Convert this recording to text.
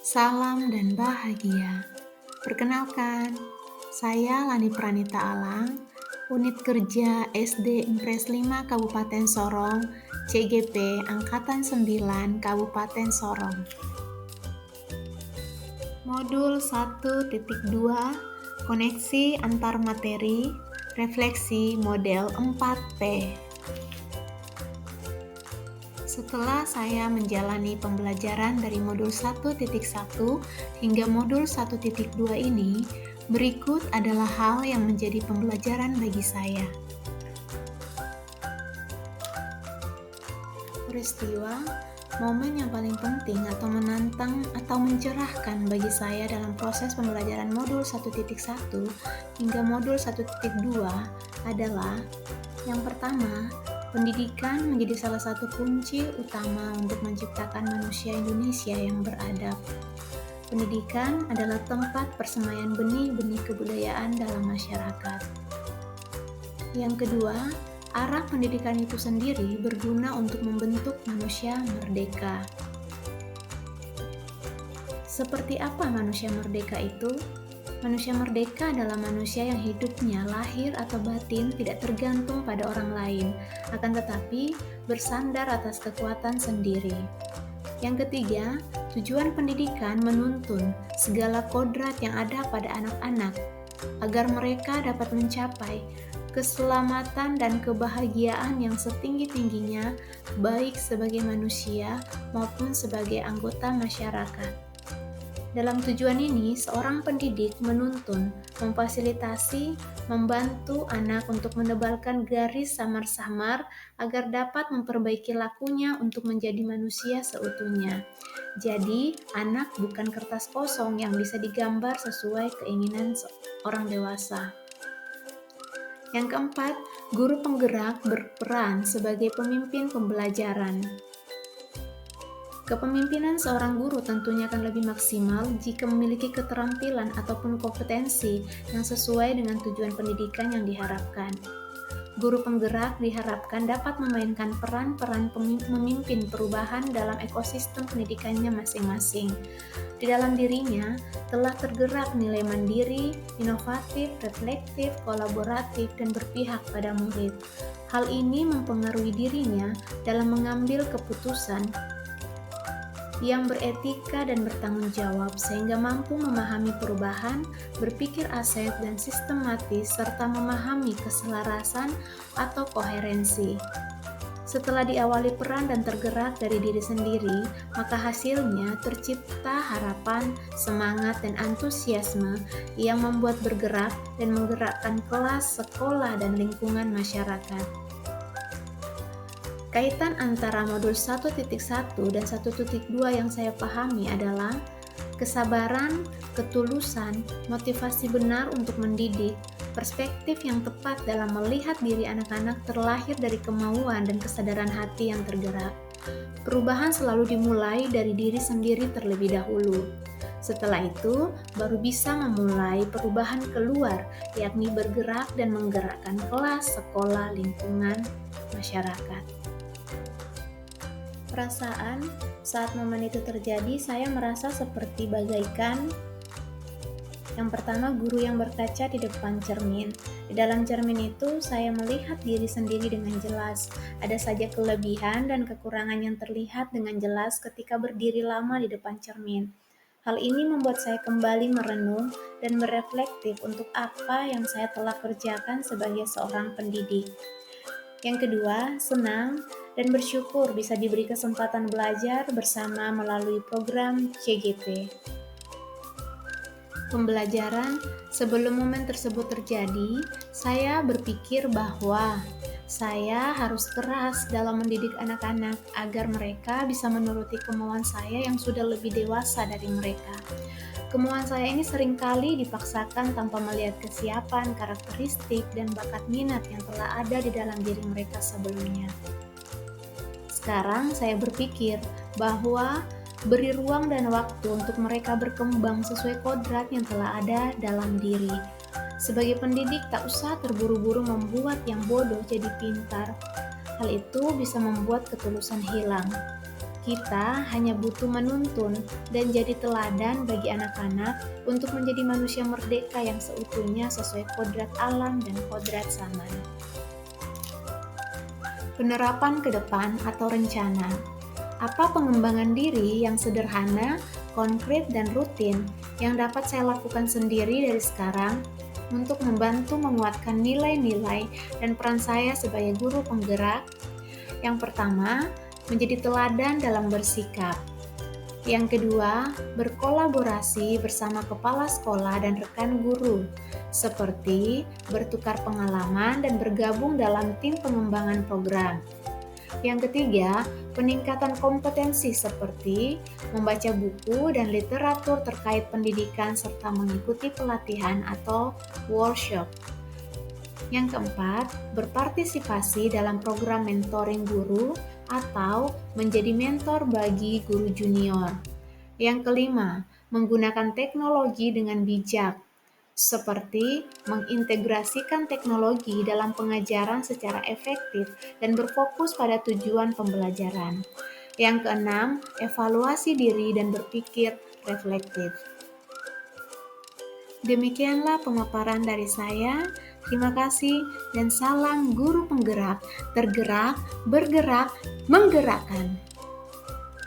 Salam dan bahagia. Perkenalkan, saya Lani Pranita Alang, Unit Kerja SD Impres 5 Kabupaten Sorong, CGP Angkatan 9 Kabupaten Sorong. Modul 1.2 Koneksi antar materi, refleksi model 4P. Setelah saya menjalani pembelajaran dari modul 1.1 hingga modul 1.2 ini, berikut adalah hal yang menjadi pembelajaran bagi saya. Peristiwa, momen yang paling penting atau menantang atau mencerahkan bagi saya dalam proses pembelajaran modul 1.1 hingga modul 1.2 adalah yang pertama, pendidikan menjadi salah satu kunci utama untuk menciptakan manusia Indonesia yang beradab. Pendidikan adalah tempat persemaian benih-benih kebudayaan dalam masyarakat. Yang kedua, arah pendidikan itu sendiri berguna untuk membentuk manusia merdeka. Seperti apa manusia merdeka itu? Manusia merdeka adalah manusia yang hidupnya lahir atau batin tidak tergantung pada orang lain, akan tetapi bersandar atas kekuatan sendiri. Yang ketiga, tujuan pendidikan menuntun segala kodrat yang ada pada anak-anak, agar mereka dapat mencapai keselamatan dan kebahagiaan yang setinggi-tingginya, baik sebagai manusia maupun sebagai anggota masyarakat. Dalam tujuan ini, seorang pendidik menuntun, memfasilitasi, membantu anak untuk menebalkan garis samar-samar agar dapat memperbaiki lakunya untuk menjadi manusia seutuhnya. Jadi, anak bukan kertas kosong yang bisa digambar sesuai keinginan orang dewasa. Yang keempat, guru penggerak berperan sebagai pemimpin pembelajaran. Kepemimpinan seorang guru tentunya akan lebih maksimal jika memiliki keterampilan ataupun kompetensi yang sesuai dengan tujuan pendidikan yang diharapkan. Guru penggerak diharapkan dapat memainkan peran-peran memimpin perubahan dalam ekosistem pendidikannya masing-masing. Di dalam dirinya telah tergerak nilai mandiri, inovatif, reflektif, kolaboratif, dan berpihak pada murid. Hal ini mempengaruhi dirinya dalam mengambil keputusan yang beretika dan bertanggung jawab sehingga mampu memahami perubahan, berpikir aset dan sistematis, serta memahami keselarasan atau koherensi. Setelah diawali peran dan tergerak dari diri sendiri, maka hasilnya tercipta harapan, semangat, dan antusiasme yang membuat bergerak dan menggerakkan kelas, sekolah, dan lingkungan masyarakat. Kaitan antara modul 1.1 dan 1.2 yang saya pahami adalah kesabaran, ketulusan, motivasi benar untuk mendidik, perspektif yang tepat dalam melihat diri anak-anak terlahir dari kemauan dan kesadaran hati yang tergerak. Perubahan selalu dimulai dari diri sendiri terlebih dahulu. Setelah itu, baru bisa memulai perubahan keluar, yakni bergerak dan menggerakkan kelas, sekolah, lingkungan, masyarakat. Perasaan saat momen itu terjadi, saya merasa seperti bagaikan yang pertama, guru yang berkaca di depan cermin. Di dalam cermin itu, saya melihat diri sendiri dengan jelas. Ada saja kelebihan dan kekurangan yang terlihat dengan jelas ketika berdiri lama di depan cermin. Hal ini membuat saya kembali merenung dan bereflektif untuk apa yang saya telah kerjakan sebagai seorang pendidik. Yang kedua, senang dan bersyukur bisa diberi kesempatan belajar bersama melalui program CGP. Pembelajaran sebelum momen tersebut terjadi, saya berpikir bahwa saya harus keras dalam mendidik anak-anak agar mereka bisa menuruti kemauan saya yang sudah lebih dewasa dari mereka. Kemauan saya ini seringkali dipaksakan tanpa melihat kesiapan, karakteristik, dan bakat minat yang telah ada di dalam diri mereka sebelumnya. Sekarang saya berpikir bahwa beri ruang dan waktu untuk mereka berkembang sesuai kodrat yang telah ada dalam diri. Sebagai pendidik, tak usah terburu-buru membuat yang bodoh jadi pintar. Hal itu bisa membuat ketulusan hilang. Kita hanya butuh menuntun dan jadi teladan bagi anak-anak untuk menjadi manusia merdeka yang seutuhnya sesuai kodrat alam dan kodrat zaman. Penerapan ke depan atau rencana. Apa pengembangan diri yang sederhana, konkret, dan rutin yang dapat saya lakukan sendiri dari sekarang untuk membantu menguatkan nilai-nilai dan peran saya sebagai guru penggerak? Yang pertama, menjadi teladan dalam bersikap. Yang kedua, berkolaborasi bersama kepala sekolah dan rekan guru, seperti bertukar pengalaman dan bergabung dalam tim pengembangan program. Yang ketiga, peningkatan kompetensi seperti membaca buku dan literatur terkait pendidikan serta mengikuti pelatihan atau workshop. Yang keempat, berpartisipasi dalam program mentoring guru atau menjadi mentor bagi guru junior. Yang kelima, menggunakan teknologi dengan bijak, seperti mengintegrasikan teknologi dalam pengajaran secara efektif dan berfokus pada tujuan pembelajaran. Yang keenam, evaluasi diri dan berpikir reflektif. Demikianlah pemaparan dari saya. Terima kasih dan salam guru penggerak, tergerak, bergerak, menggerakkan.